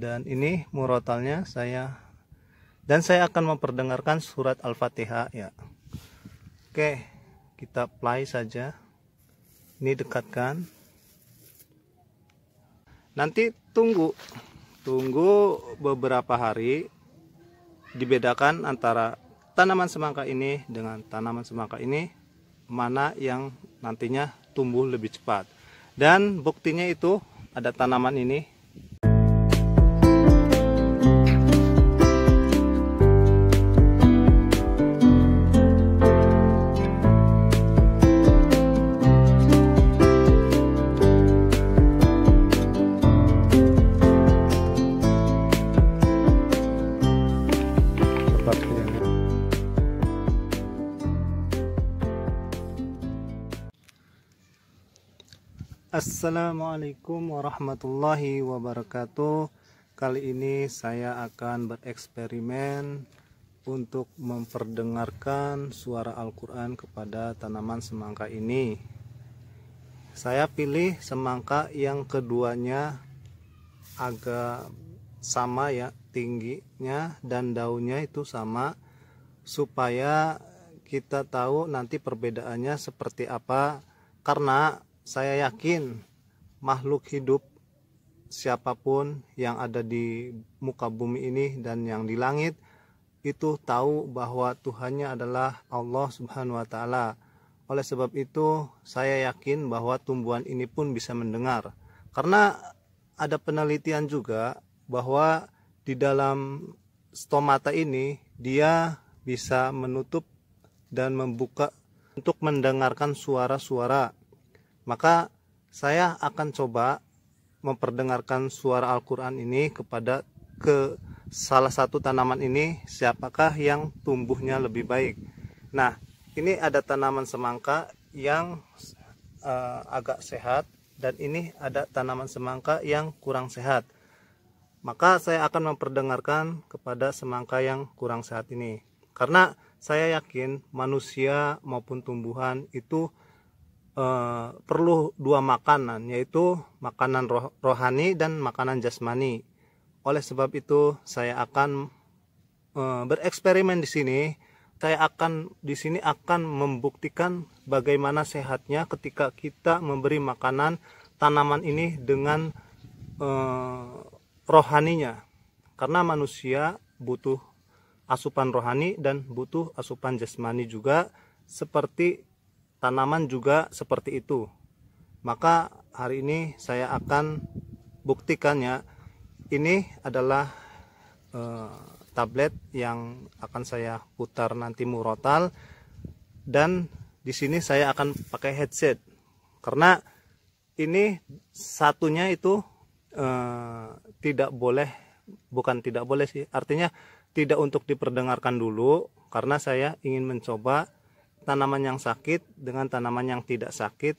Dan ini murotalnya saya akan memperdengarkan surat Al-Fatihah ya. Oke, kita play saja. Ini dekatkan. Nanti tunggu beberapa hari, dibedakan antara tanaman semangka ini dengan tanaman semangka ini, mana yang nantinya tumbuh lebih cepat. Dan buktinya itu ada tanaman ini. Assalamualaikum warahmatullahi wabarakatuh. Kali ini saya akan bereksperimen untuk memperdengarkan suara Al-Quran kepada tanaman semangka ini. Saya pilih semangka yang keduanya agak sama ya, tingginya dan daunnya itu sama, supaya kita tahu nanti perbedaannya seperti apa. Karena saya yakin makhluk hidup siapapun yang ada di muka bumi ini dan yang di langit itu tahu bahwa Tuhannya adalah Allah Subhanahu wa Ta'ala. Oleh sebab itu saya yakin bahwa tumbuhan ini pun bisa mendengar. Karena ada penelitian juga bahwa di dalam stomata ini dia bisa menutup dan membuka untuk mendengarkan suara-suara. Maka saya akan coba memperdengarkan suara Al-Quran ini kepada salah satu tanaman ini, siapakah yang tumbuhnya lebih baik. Nah, ini ada tanaman semangka yang agak sehat, dan ini ada tanaman semangka yang kurang sehat. Maka saya akan memperdengarkan kepada semangka yang kurang sehat ini. Karena saya yakin manusia maupun tumbuhan itu perlu dua makanan, yaitu makanan rohani dan makanan jasmani. Oleh sebab itu saya akan bereksperimen di sini. Saya akan membuktikan bagaimana sehatnya ketika kita memberi makanan tanaman ini dengan rohaninya. Karena manusia butuh asupan rohani dan butuh asupan jasmani juga, seperti tanaman juga seperti itu. Maka hari ini saya akan buktikannya. Ini adalah tablet yang akan saya putar nanti murotal, dan di sini saya akan pakai headset. Karena ini satunya itu tidak boleh, bukan tidak boleh sih, artinya tidak untuk diperdengarkan dulu, karena saya ingin mencoba tanaman yang sakit dengan tanaman yang tidak sakit,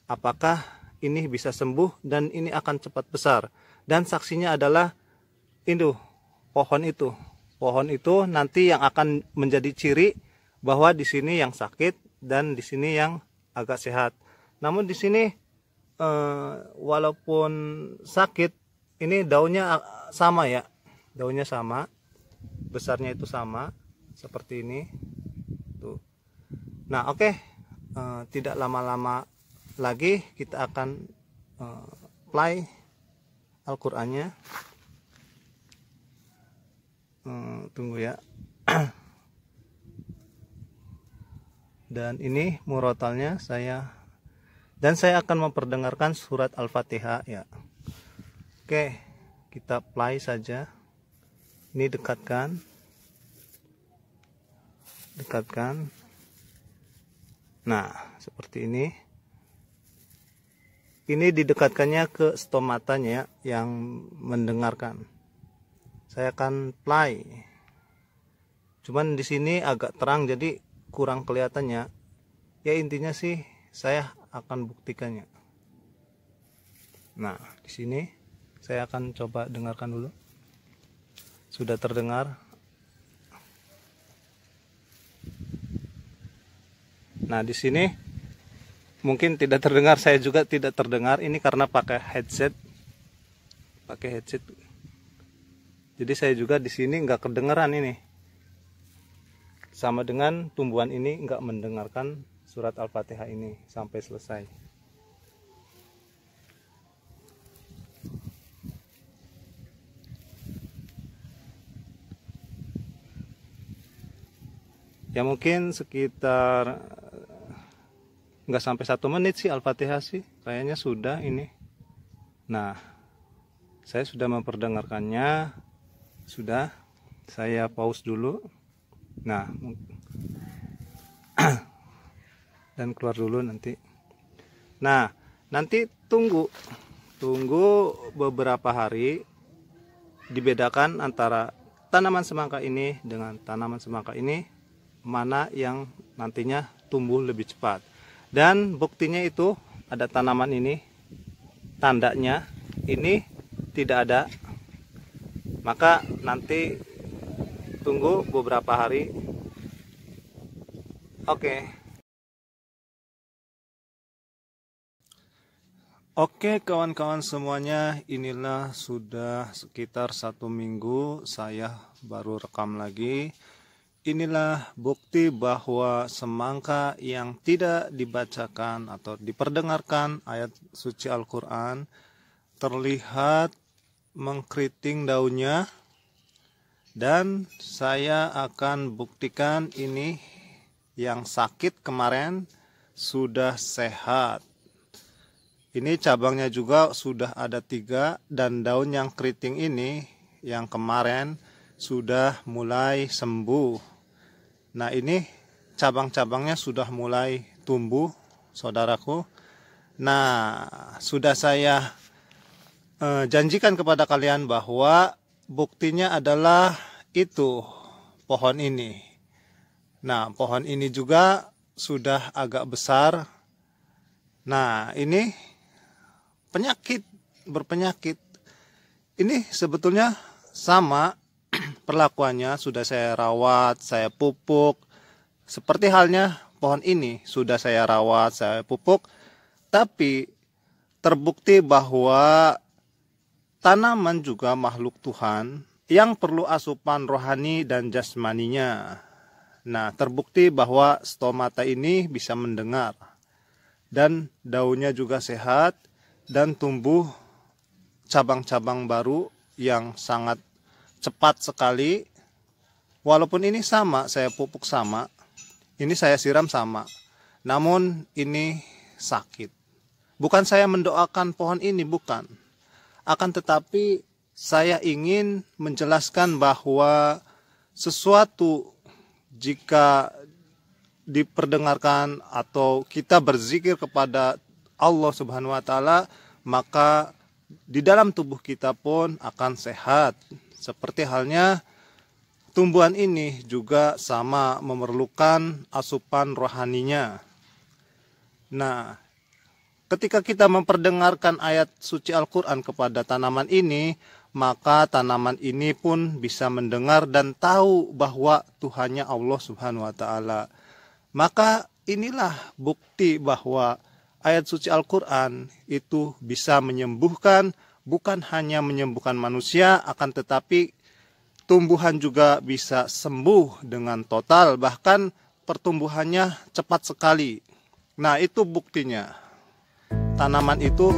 apakah ini bisa sembuh dan ini akan cepat besar. Dan saksinya adalah itu pohon itu nanti yang akan menjadi ciri bahwa di sini yang sakit dan di sini yang agak sehat. Namun di sini walaupun sakit, ini daunnya sama ya, daunnya sama, besarnya itu sama seperti ini tuh. Nah, oke. Tidak lama-lama lagi kita akan play Al-Qur'annya. Tunggu ya. Dan ini murotalnya saya akan memperdengarkan surat Al-Fatihah ya. Oke, kita play saja. Ini dekatkan. Nah, seperti ini. Ini didekatkannya ke stomatanya yang mendengarkan. Saya akan play. Cuman di sini agak terang jadi kurang kelihatannya. Ya intinya sih saya akan buktikannya. Nah, di sini saya akan coba dengarkan dulu. Sudah terdengar? Nah, di sini mungkin tidak terdengar, saya juga tidak terdengar. Ini karena pakai headset. Jadi saya juga di sini nggak kedengeran ini. Sama dengan tumbuhan ini nggak mendengarkan surat Al-Fatihah ini sampai selesai. Ya mungkin sekitar nggak sampai 1 menit sih Al-Fatihah sih, kayaknya sudah ini. Nah, saya sudah memperdengarkannya, sudah. Saya pause dulu. Nah, dan keluar dulu nanti. Nah, nanti tunggu beberapa hari, dibedakan antara tanaman semangka ini dengan tanaman semangka ini, mana yang nantinya tumbuh lebih cepat. Dan buktinya itu ada tanaman ini, tandanya ini tidak ada. Maka nanti tunggu beberapa hari. Oke kawan-kawan semuanya, inilah sudah sekitar 1 minggu saya baru rekam lagi. Inilah bukti bahwa semangka yang tidak dibacakan atau diperdengarkan ayat suci Al-Quran terlihat mengkeriting daunnya, dan saya akan buktikan ini yang sakit kemarin sudah sehat. Ini cabangnya juga sudah ada 3, dan daun yang keriting ini yang kemarin sudah mulai sembuh. Nah ini cabang-cabangnya sudah mulai tumbuh saudaraku. Nah sudah saya janjikan kepada kalian bahwa buktinya adalah itu pohon ini. Nah pohon ini juga sudah agak besar. Nah ini berpenyakit. Ini sebetulnya sama perlakuannya, sudah saya rawat, saya pupuk. Seperti halnya pohon ini sudah saya rawat, saya pupuk. Tapi terbukti bahwa tanaman juga makhluk Tuhan yang perlu asupan rohani dan jasmaninya. Nah, terbukti bahwa stomata ini bisa mendengar. Dan daunnya juga sehat dan tumbuh cabang-cabang baru yang sangat cepat sekali. Walaupun ini sama, saya pupuk sama, ini saya siram sama, namun ini sakit. Bukan saya mendoakan pohon ini, bukan. Akan tetapi saya ingin menjelaskan bahwa sesuatu jika diperdengarkan atau kita berzikir kepada Allah Subhanahu wa taala, maka di dalam tubuh kita pun akan sehat. Seperti halnya tumbuhan ini juga sama memerlukan asupan rohaninya. Nah, ketika kita memperdengarkan ayat suci Al-Quran kepada tanaman ini, maka tanaman ini pun bisa mendengar dan tahu bahwa Tuhannya Allah Subhanahu wa taala. Maka inilah bukti bahwa ayat suci Al-Quran itu bisa menyembuhkan. Bukan hanya menyembuhkan manusia, akan tetapi tumbuhan juga bisa sembuh dengan total, bahkan pertumbuhannya cepat sekali. Nah itu buktinya. Tanaman itu